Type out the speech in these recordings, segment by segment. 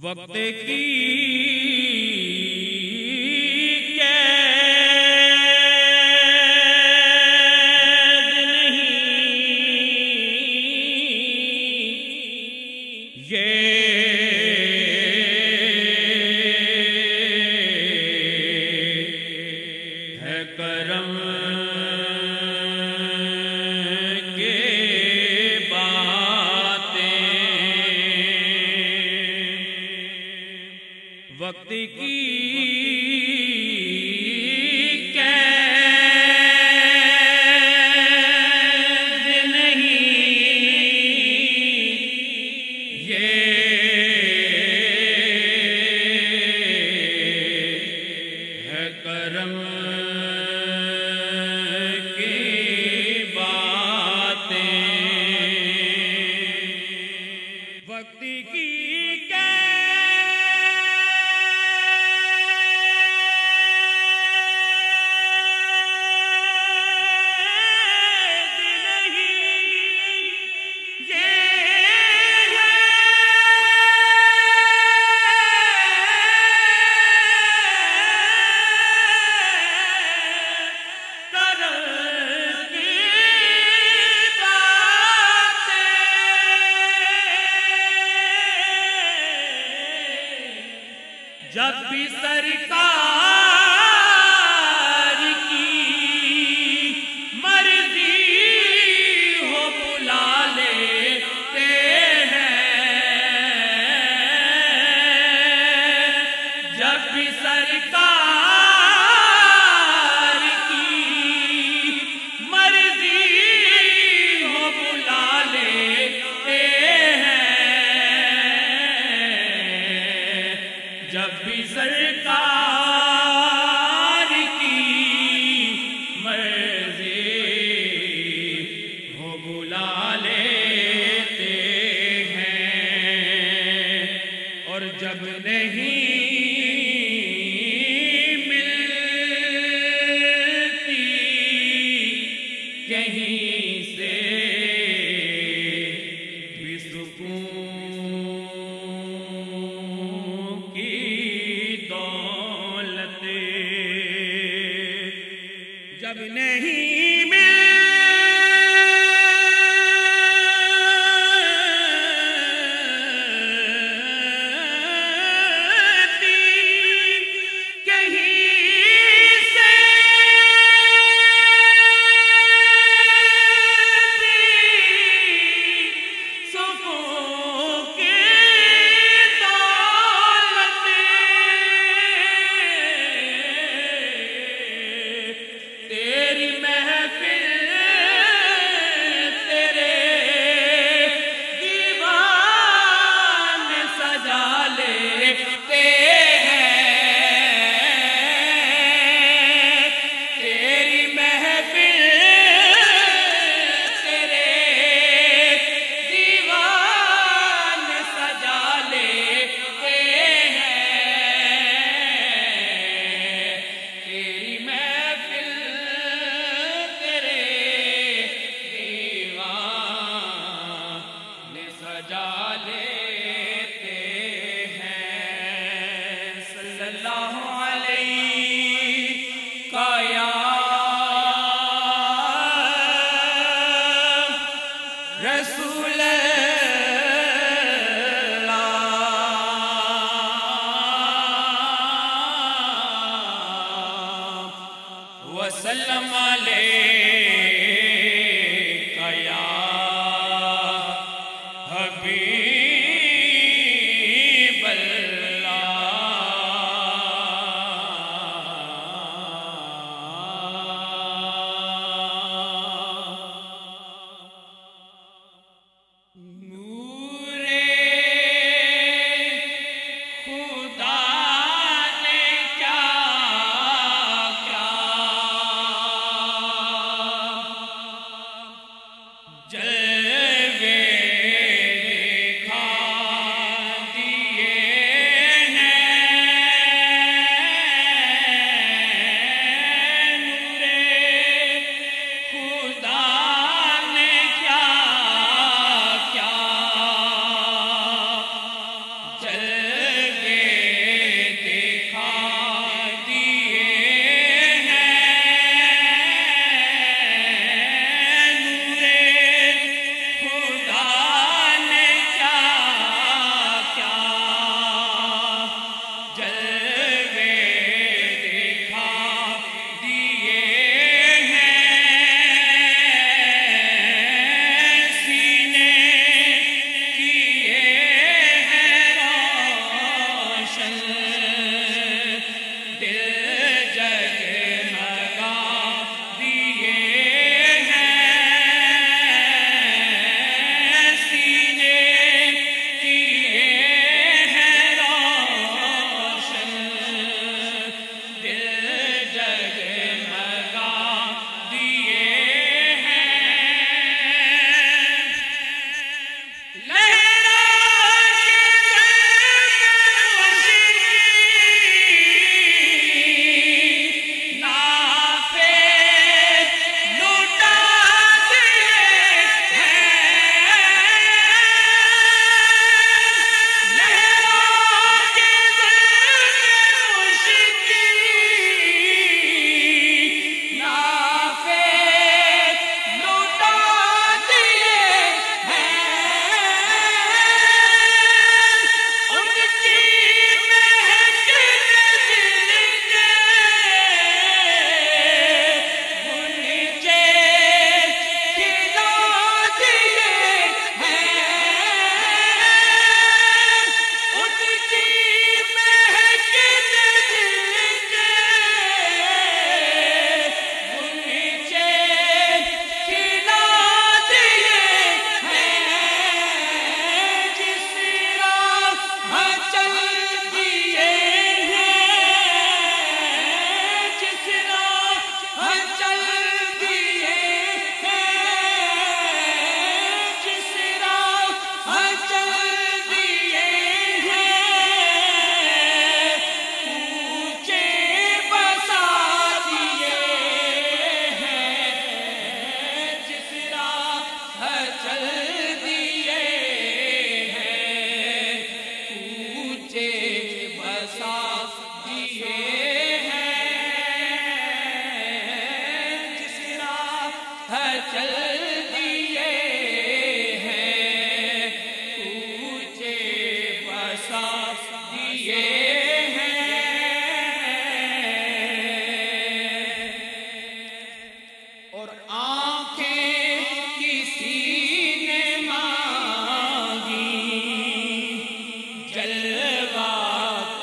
وقت کی وقت کی قید نہیں، یہ ہے کرم کی باتیں۔ وقت کی جب بھی سرکار کی مرضی ہو بلا لیتے ہیں، جب بھی سرکار کی مرضی ہو بلا لیتے ہیں، جب بھی سرکار کی مرضی ہو بلا لیتے ہیں، اور جب نہیں ملتی کہیں سے بھی سکون کی دولت، جب نہیں ملتی کہیں سے بھی سکون کی دولت، تیری محفل تیرے دیوان سجا لیتے ہیں، تیری محفل تیرے دیوان سجا لیتے ہیں، تیری محفل تیرے دیوان سجا لیتے ہیں۔ صلی اللہ علیہ یا رسول اللہ وسلم علیک یا حبیب اللہ۔ دیے ہیں، جس راہ چل دیے ہیں، کوچے بسا دیے ہیں، اور آنکھیں کسی نے مانگی، جلوہ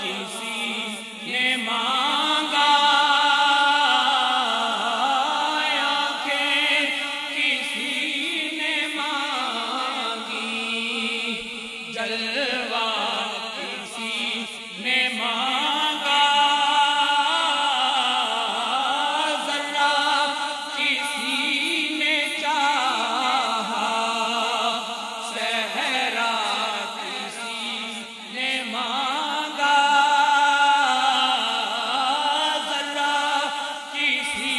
کسی نے مانگا، آنکھیں کسی نے مانگی، جلوہ کسی نے مانگا، ذرا کسی نے چاہا، صحرا کسی نے مانگا، ذرا کسی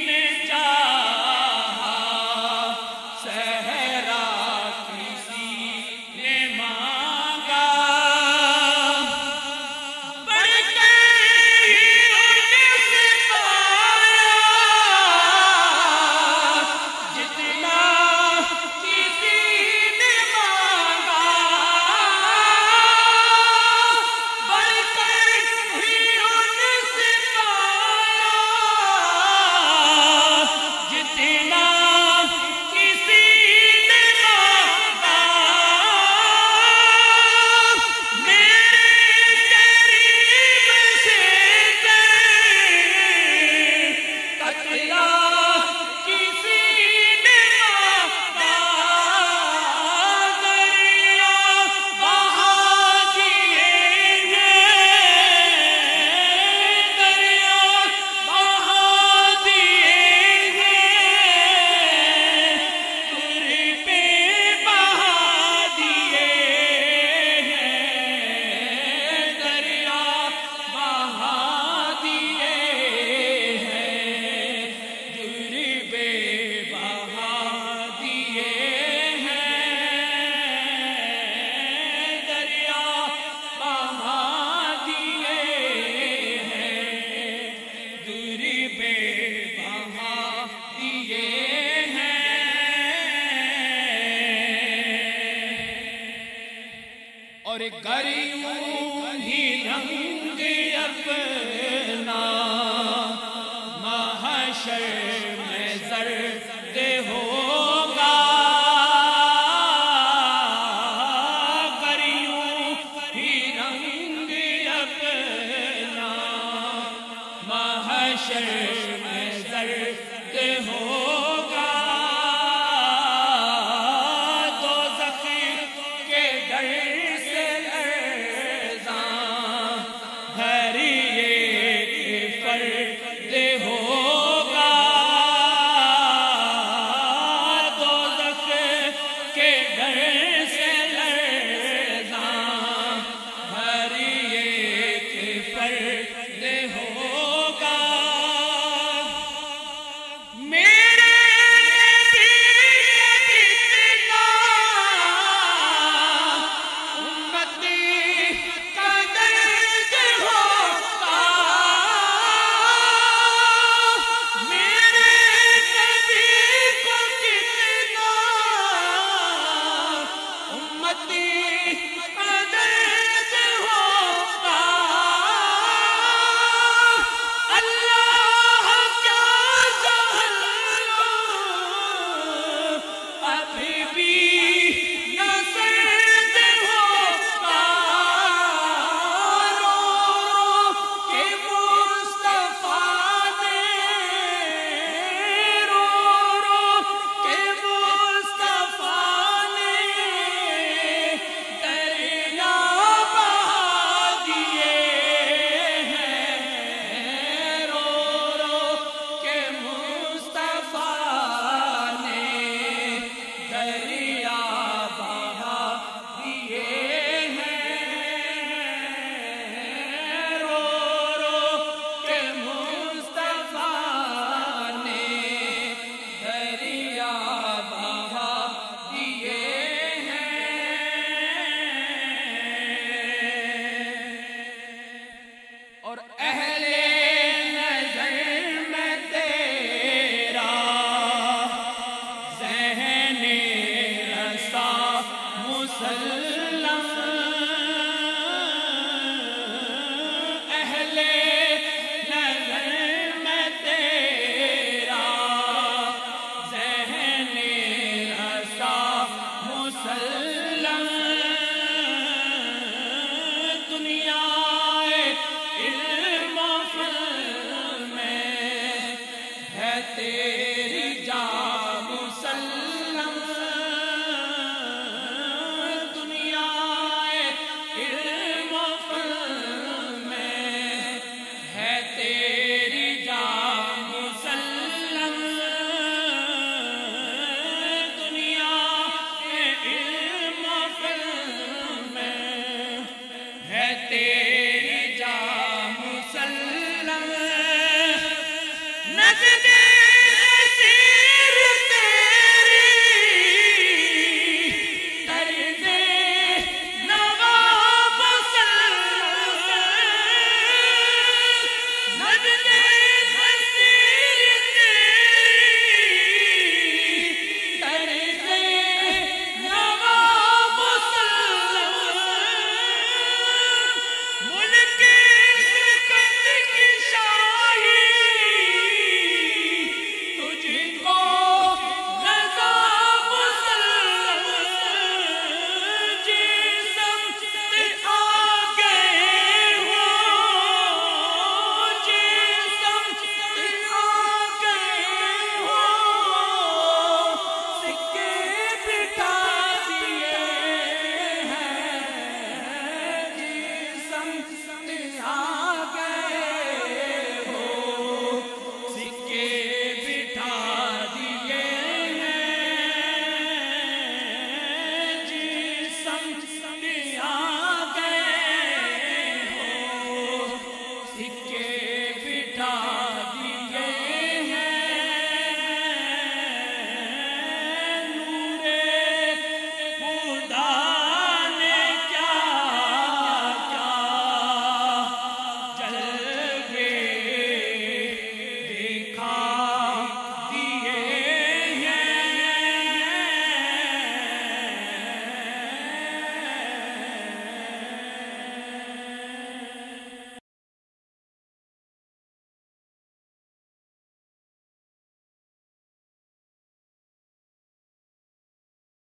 نے چاہا، صحرا کسی نے مانگا، بڑھ کر ہی ان سے پایا، جتنا کسی نے مانگا، بڑھ کر ہی ان سے پایا، جتنا کسی نے مانگا، میرے کریم سے قتلا کسی نے مانگا، دریا بہا دیے ہیں، دریا بہا دیے ہیں، در پہ بہا دیے ہیں، دریا بہا دیے ہیں، در پہ بہا دیے ہیں، دریا بہا دیے ہیں، در پہ بہا دیے ہیں، اور گر یوں ہی رنگ اپنا محشر میں زرد ہوگا، گر یوں ہی رنگ اپنا محشر میں زرد ہوگا، دوزخ کے ڈر سے لرزاں ہر ایک فرد ہوگا، دوزخ کے ڈر سے لرزاں ہر ایک فرد ہوگا،